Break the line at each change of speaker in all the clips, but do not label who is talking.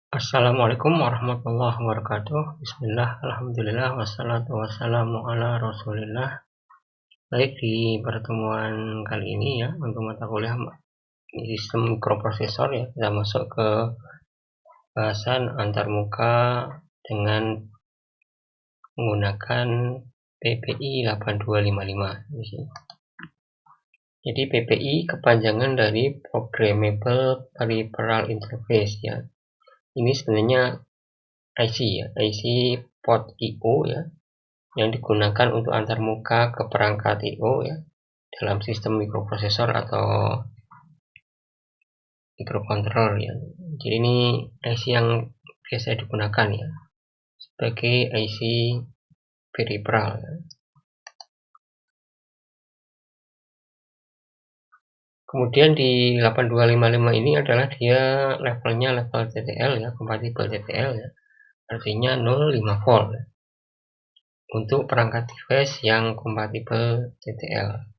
Assalamualaikum warahmatullahi wabarakatuh. Bismillah, alhamdulillah, wassalatu wassalamu ala rasulillah. Baik, di pertemuan kali ini ya, untuk mata kuliah sistem mikroprosesor ya, kita masuk ke bahasan antarmuka dengan menggunakan PPI 8255 di sini. Jadi PPI kepanjangan dari Programmable Peripheral Interface ya. Ini sebenarnya IC ya, IC port I/O ya, yang digunakan untuk antarmuka ke perangkat I/O ya dalam sistem mikroprosesor atau microcontroller ya. Jadi ini IC yang biasa digunakan ya sebagai IC peripheral ya. Kemudian di 8255 ini adalah dia levelnya level TTL ya, kompatibel TTL ya. Artinya 0,5 volt ya, untuk perangkat device yang kompatibel TTL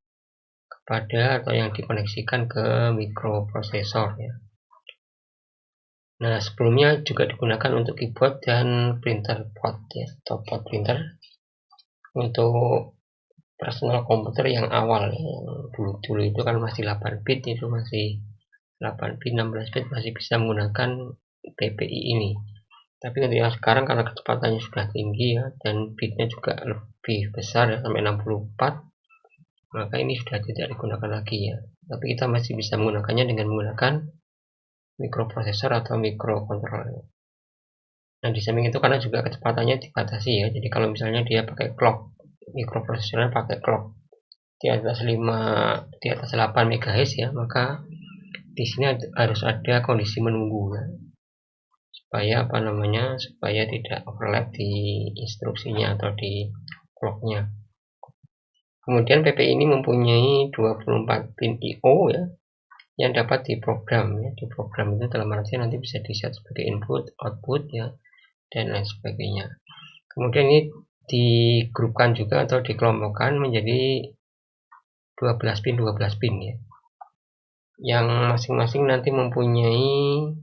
pada atau yang dikoneksikan ke mikroprosesor ya. Nah, sebelumnya juga digunakan untuk keyboard dan printer port ya, atau port printer untuk personal komputer yang awal ya. Yang dulu itu kan masih 8 bit, itu masih 8 bit, 16 bit masih bisa menggunakan PPI ini. Tapi untuk yang sekarang karena kecepatannya sudah tinggi ya, dan bitnya juga lebih besar ya, sampai 64, maka ini sudah tidak digunakan lagi ya. Tapi kita masih bisa menggunakannya dengan menggunakan mikroprosesor atau mikrocontroller. Nah, di samping itu karena juga kecepatannya dibatasi ya. Jadi kalau misalnya dia pakai clock, mikroprosesornya pakai clock di atas 8 MHz ya, maka di sini harus ada kondisi menunggu ya. Supaya tidak overlap di instruksinya atau di clocknya. Kemudian PPI ini mempunyai 24 pin I/O ya, yang dapat diprogram ya. Diprogram itu dalam artian nanti bisa di-set sebagai input, output ya, dan lain sebagainya. Kemudian ini digrupkan juga atau dikelompokkan menjadi 12 pin ya, yang masing-masing nanti mempunyai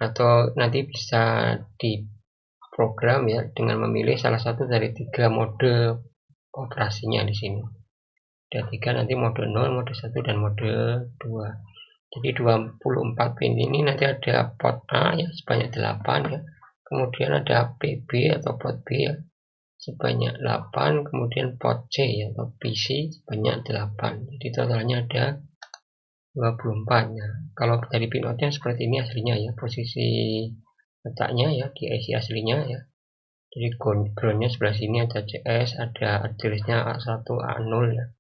atau nanti bisa diprogram ya dengan memilih salah satu dari 3 mode operasinya di sini. Ada 3 nanti mode 0, mode 1, dan mode 2. Jadi 24 pin ini nanti ada port A ya sebanyak 8 ya. Kemudian ada PB atau port B ya sebanyak 8, kemudian port C ya atau PC sebanyak 8. Jadi totalnya ada 24 ya. Kalau dari pin outnya seperti ini aslinya ya, posisi letaknya ya di IC aslinya ya. Jadi groundnya sebelah sini ada CS, ada addressnya A1, A0 ya.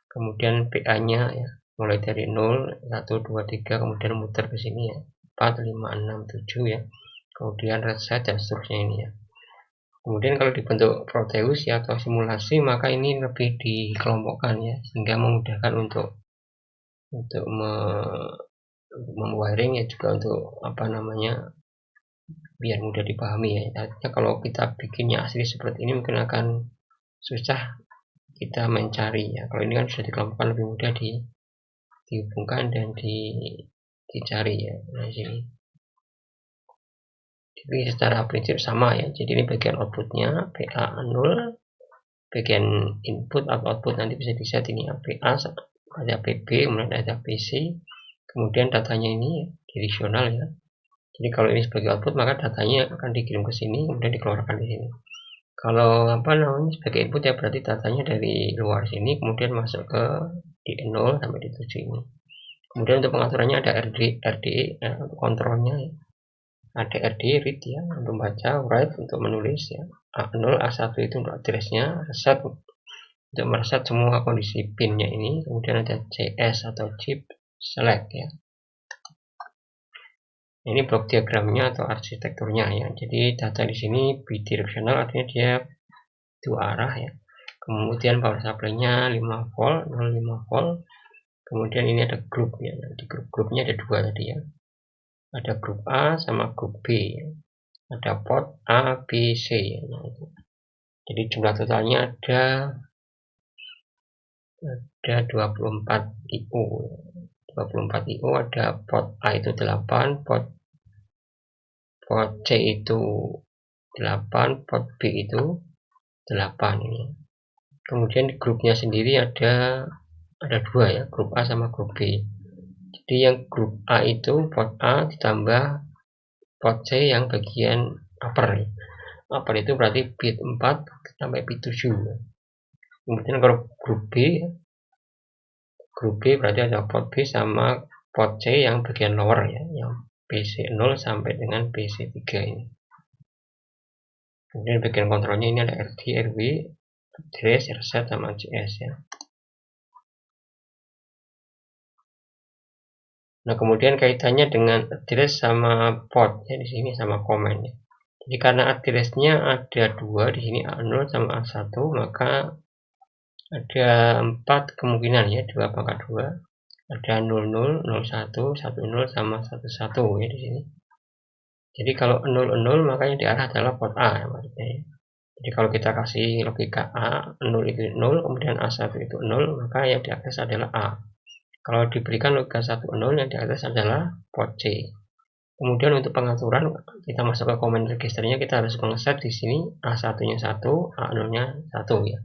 Kemudian PA-nya ya, mulai dari 0, 1, 2, 3, kemudian muter ke sini ya, 4, 5, 6, 7 ya. Kemudian reset dan seterusnya ini ya. Kemudian kalau dibentuk Proteus ya atau simulasi, maka ini lebih dikelompokkan ya, sehingga memudahkan untuk memwiring ya, juga untuk biar mudah dipahami ya. Artinya kalau kita bikinnya asli seperti ini mungkin akan susah kita mencari ya. Kalau ini kan sudah dikelompokkan lebih mudah dihubungkan dan dicari ya. Nah, sini. Jadi secara prinsip sama ya. Jadi ini bagian outputnya PA0, bagian input atau output nanti bisa di-set ini PA, ada PB, kemudian ada PC, kemudian datanya ini directional ya. Jadi kalau ini sebagai output maka datanya akan dikirim ke sini kemudian dikeluarkan di sini. Kalau sebagai input ya berarti datanya dari luar sini kemudian masuk ke di 0 sampai di 7 ini. Kemudian untuk pengaturannya ada RDE untuk kontrolnya ya. Ada RDE read ya untuk membaca, write untuk menulis ya. A0, A1 itu untuk addressnya, reset untuk mereset semua kondisi pinnya ini. Kemudian ada CS atau chip select ya. Ini blok diagramnya atau arsitekturnya ya. Jadi data di sini bidirectional, artinya dia dua arah ya. Kemudian power supply-nya 5 volt, 0,5 volt. Kemudian ini ada grup ya. Di grupnya ada 2 tadi ya. Ada grup A sama grup B ya. Ada port A, B, C ya. Nah, jadi jumlah totalnya ada 24 I/O. 24 I/O, ada port A itu 8, port port C itu 8, port B itu 8 ini. Kemudian di grupnya sendiri ada dua ya, grup A sama grup B. Jadi yang grup A itu port A ditambah port C yang bagian upper. Upper itu berarti bit 4 sampai bit 7. Kemudian kalau grup B berarti ada port B sama port C yang bagian lower ya, yang PC0 sampai dengan PC3 ini. Kemudian bagian kontrolnya ini ada RD, RW, address, reset sama CS ya. Nah, kemudian kaitannya dengan address sama port ya, di sini sama komen ya. Jadi karena addressnya ada dua di sini, A0 sama A1, maka ada 4 kemungkinan ya, 2 pangkat 2. Ada 00, 01, 10 sama 11 ya di sini. Jadi kalau 00 maka yang diarah adalah port A ya, maksudnya ya. Jadi kalau kita kasih logika A, 0 itu 0, kemudian A1 itu 0, maka yang diakses adalah A. Kalau diberikan logika 10, yang diakses adalah port C. Kemudian untuk pengaturan, kita masuk ke comment registernya, kita harus mengeset di sini A1-nya 1, A0-nya 1 ya.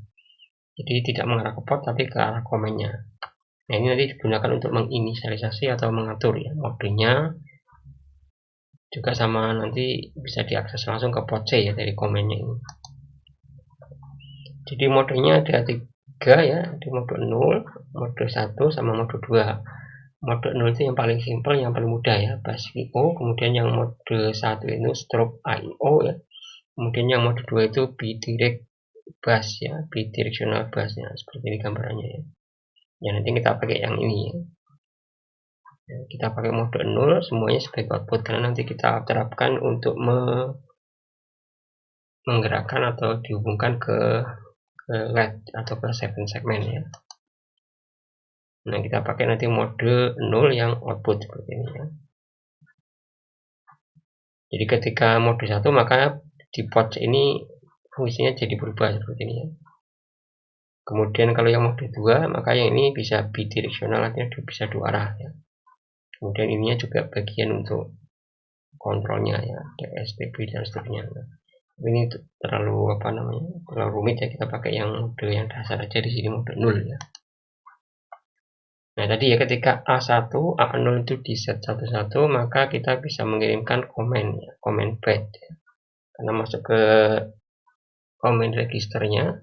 Jadi tidak mengarah ke port, tapi ke arah komennya. Nah, ini nanti digunakan untuk menginisialisasi atau mengatur ya, modenya. Juga sama nanti bisa diakses langsung ke port C ya dari komennya ini. Jadi modenya ada 3 ya, di mode 0, mode 1 sama mode 2. Mode 0 itu yang paling simpel, yang paling mudah ya, basic IO. Kemudian yang mode 1 itu strobe IO ya. Kemudian yang mode 2 itu bidirect bus ya, bidirectional bus ya, seperti ini gambarannya ya. Ya nanti kita pakai yang ini ya. Kita pakai mode 0 semuanya sebagai output, karena nanti kita terapkan untuk menggerakkan atau dihubungkan ke LED atau ke 7 segmen ya. Nah, kita pakai nanti mode 0 yang output seperti ini ya. Jadi ketika mode 1 maka di port ini fungsinya jadi berubah seperti ini ya. Kemudian kalau yang mode 2 maka yang ini bisa bidirectional, artinya bisa dua arah ya. Kemudian ininya juga bagian untuk kontrolnya ya, DSPB dan seterusnya. Nah, ini terlalu terlalu rumit ya, kita pakai yang mode yang dasar aja di sini, mode 0 ya. Nah, tadi ya ketika A1, A0 itu di set 11, maka kita bisa mengirimkan komen ya, komen bed ya. Karena masuk ke komen registernya.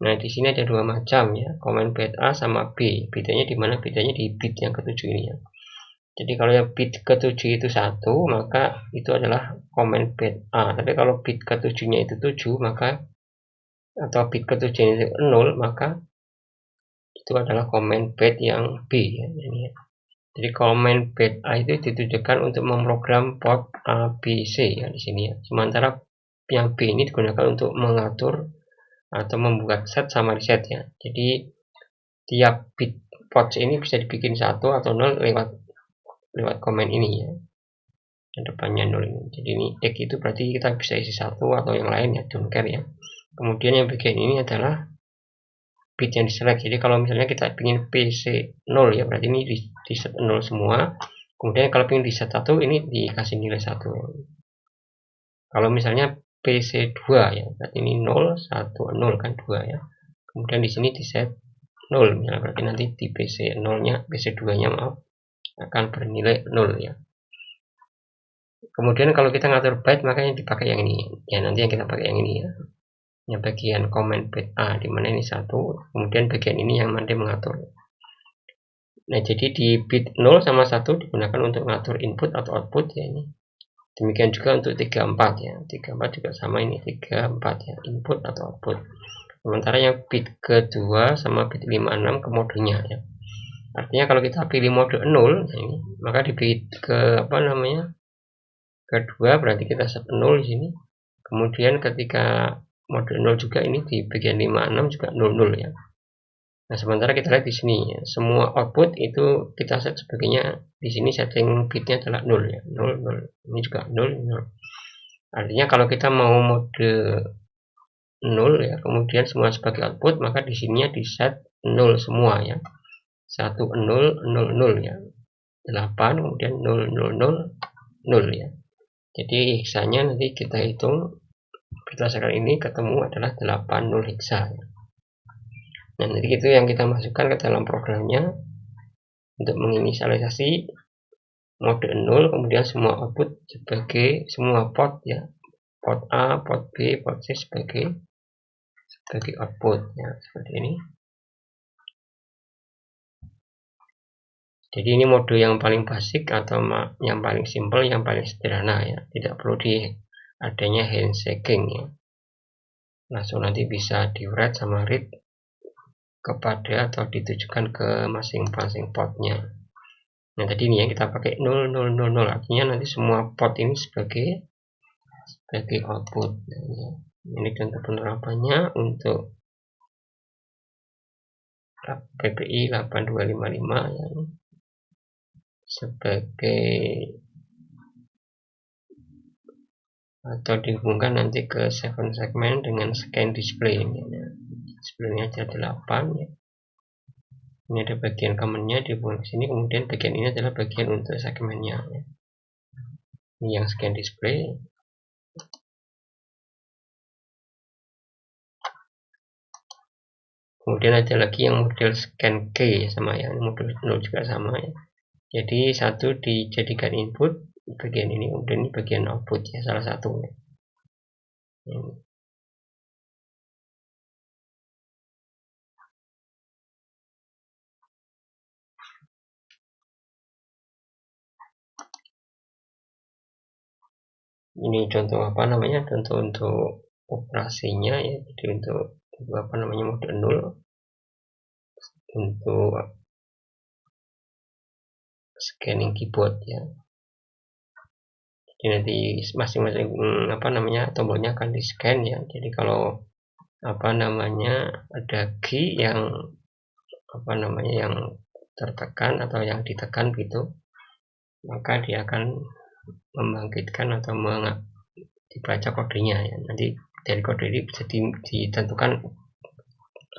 Nah, di sini ada dua macam ya, komen bed A sama B. Bedanya di mana? Bedanya di bit yang ke-7 ini ya. Jadi kalau yang bit ke-7 itu 1, maka itu adalah komen bed A. Tapi kalau bit ke-7-nya itu 7, maka atau bit ke-7 itu 0, maka itu adalah comment bed yang B ya, ini ya. Jadi comment bed A itu ditujukan untuk memprogram port A, B, C ya di sini ya. Sementara yang B ini digunakan untuk mengatur atau membuat set sama reset ya. Jadi tiap bit port ini bisa dibikin 1 atau 0 lewat komen ini ya. Yang depannya 0 ini. Jadi ini X itu berarti kita bisa isi 1 atau yang lain ya, don't care ya. Kemudian yang bagian ini adalah bit yang diselect. Jadi kalau misalnya kita ingin PC 0 ya, berarti ini di set 0 semua. Kemudian kalau ingin di set 1 ini dikasih nilai 1. Kalau misalnya PC 2 ya, berarti ini 0 1 0 kan 2 ya. Kemudian di sini di set 0 ya, berarti nanti di PC 0-nya, PC 2-nya maaf, akan bernilai 0 ya. Kemudian kalau kita ngatur byte maka yang dipakai yang ini. Ya nanti yang kita pakai yang ini ya. Yang bagian comment bed A di mana ini 1, kemudian bagian ini yang nanti mengatur. Nah, jadi di bit 0 sama 1 digunakan untuk mengatur input atau output ya ini. Demikian juga untuk 34 ya. 34 juga sama ini 34 ya, input atau output. Sementara yang bit kedua sama bit 56 ke modenya ya. Artinya kalau kita pilih mode 0 ya ini, maka di bit kedua berarti kita set 0 di sini. Kemudian ketika mode 0 juga ini di bagian 56 juga 00 ya. Nah, sementara kita lihat di sini ya, semua output itu kita set sebagainya di sini setting bitnya adalah 0 ya. 0 0. Ini juga 0 0. Artinya kalau kita mau mode 0 ya, kemudian semua sebagai output, maka di sininya di set 0 semua ya. 1 0 0 0 ya. 8 kemudian 0 0 0 0 ya. Jadi heksanya nanti kita hitung berdasarkan ini ketemu adalah 80 heksa. Nah, nanti itu yang kita masukkan ke dalam programnya untuk menginisialisasi mode 0, kemudian semua output sebagai semua port ya, port A, port B, port C sebagai output ya, seperti ini. Jadi ini mode yang paling basic atau yang paling simple, yang paling sederhana ya, tidak perlu adanya handshaking ya, langsung nanti bisa di write sama read kepada atau ditujukan ke masing-masing portnya. Nah, tadi ini yang kita pakai 0, 0, 0, 0, artinya nanti semua port ini sebagai output. Nah, ini contoh penerapannya untuk PPI 8255 ya, sebagai atau dihubungkan nanti ke 7 segmen dengan scan display ini. Nah, displaynya aja 8 ya. Ini ada bagian command-nya dihubungkan ke sini, kemudian bagian ini adalah bagian untuk segmennya ya. Ini yang scan display. Kemudian ada lagi yang model scan K sama ya, model 0 juga sama ya. Jadi satu dijadikan input bagian ini, kemudian ini bagian output ya, salah satu ya. Ini contoh apa namanya, contoh untuk operasinya ya. Jadi untuk apa namanya mode 0 untuk scanning keyboard ya. Jadi nanti masing-masing apa namanya tombolnya akan di scan ya. Jadi kalau apa namanya ada key yang apa namanya yang tertekan atau yang ditekan gitu, maka dia akan membangkitkan atau dibaca kodenya ya. Nanti dari kode ini bisa ditentukan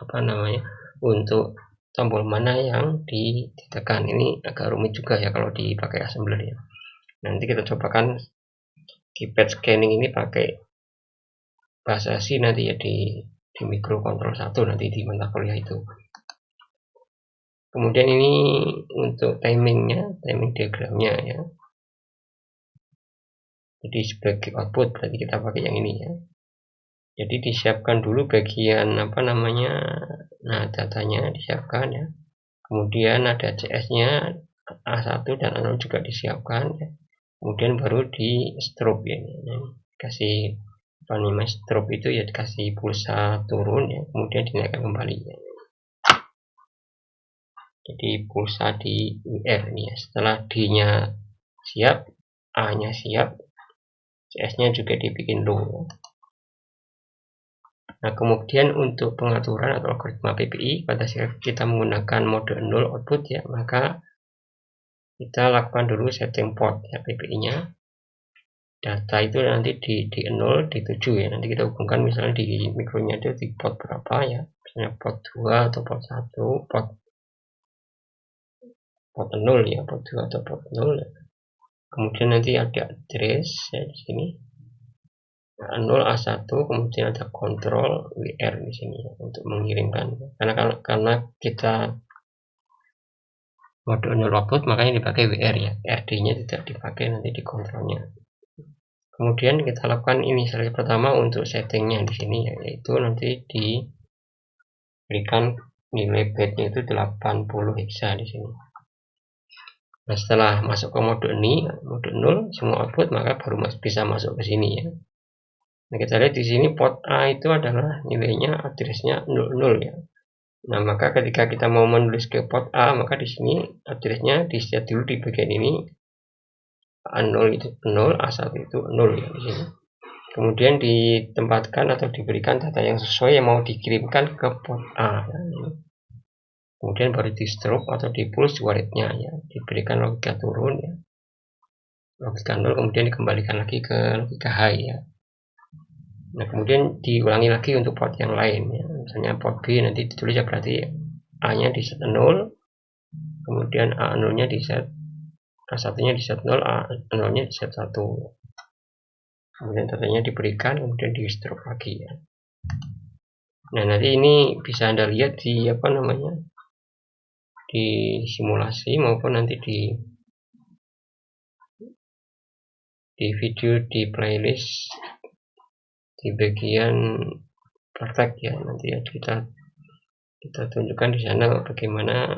apa namanya untuk tombol mana yang ditekan. Ini agak rumit juga ya kalau dipakai assembler ya. Nanti kita cobakan keypad scanning ini pakai bahasa C nanti ya di microcontrol 1 nanti di mata kuliah itu. Kemudian ini untuk timingnya, timing diagramnya ya. Jadi sebagai output berarti kita pakai yang ini ya. Jadi disiapkan dulu bagian apa namanya, nah datanya disiapkan ya. Kemudian ada CS-nya A1 dan A0 juga disiapkan ya. Kemudian baru di strobe ya. Nah, kasih apa namanya strobe itu ya dikasih pulsa turun ya, kemudian dinaikkan kembali ya. Jadi pulsa di WR ini ya. Setelah D-nya siap, A-nya siap, CS-nya juga dibikin low ya. Nah, kemudian untuk pengaturan atau algoritma PPI pada saat kita menggunakan mode 0 output ya, maka kita lakukan dulu setting port ya PPI-nya. Data itu nanti di 0, di 7 ya. Nanti kita hubungkan misalnya di mikronya itu di port berapa ya. Misalnya port 2 atau port 1, port 0 ya, port 2 atau port 0 ya. Kemudian nanti ada address ya di sini. A0, A1, kemudian ada kontrol WR di sini ya, untuk mengirimkan. Karena kita mode 0 output makanya dipakai WR ya. RD-nya tidak dipakai nanti di kontrolnya. Kemudian kita lakukan inisialisasi pertama untuk settingnya di sini ya, yaitu nanti diberikan nilai byte-nya itu 80 heksa di sini. Nah, setelah masuk ke mode ini, mode 0 semua output, maka baru bisa masuk ke sini ya. Nah, kita lihat di sini port A itu adalah nilainya addressnya 00 ya. Nah, maka ketika kita mau menulis ke port A, maka di sini addressnya di-set dulu di bagian ini. A0 itu 0, A1 itu 0 ya di sini. Kemudian ditempatkan atau diberikan data yang sesuai yang mau dikirimkan ke port A. Kemudian baru di strobe atau di pulse waritnya ya, diberikan logika turun ya. Logika 0 kemudian dikembalikan lagi ke logika high ya. Nah, kemudian diulangi lagi untuk port yang lain ya. Misalnya port B nanti ditulis ya berarti A-nya di set 0, kemudian A0-nya di set A1-nya di set 0, A0-nya di set 1. kemudian datanya diberikan, kemudian di stroke lagi ya. Nah, nanti ini bisa Anda lihat di di simulasi maupun nanti di video di playlist di bagian praktek ya. Nanti ya kita tunjukkan di sana bagaimana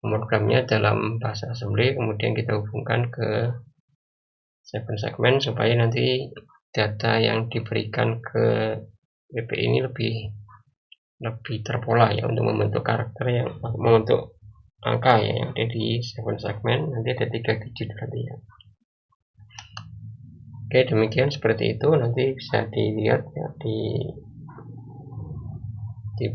memprogramnya dalam bahasa assembly, kemudian kita hubungkan ke 7 segmen supaya nanti data yang diberikan ke WP ini lebih terpola ya, untuk membentuk karakter yang membentuk angka ya yang ada di 7 segmen. Nanti ada 3 digit berarti ya. Oke, demikian seperti itu, nanti bisa dilihat ya di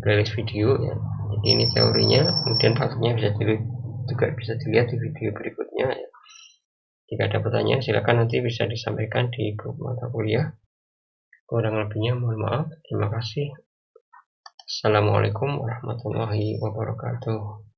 playlist video ya. Jadi ini teorinya, kemudian praktiknya juga bisa dilihat di video berikutnya ya. Jika ada pertanyaan silakan nanti bisa disampaikan di grup mata kuliah. Kurang lebihnya mohon maaf. Terima kasih. Assalamualaikum warahmatullahi wabarakatuh.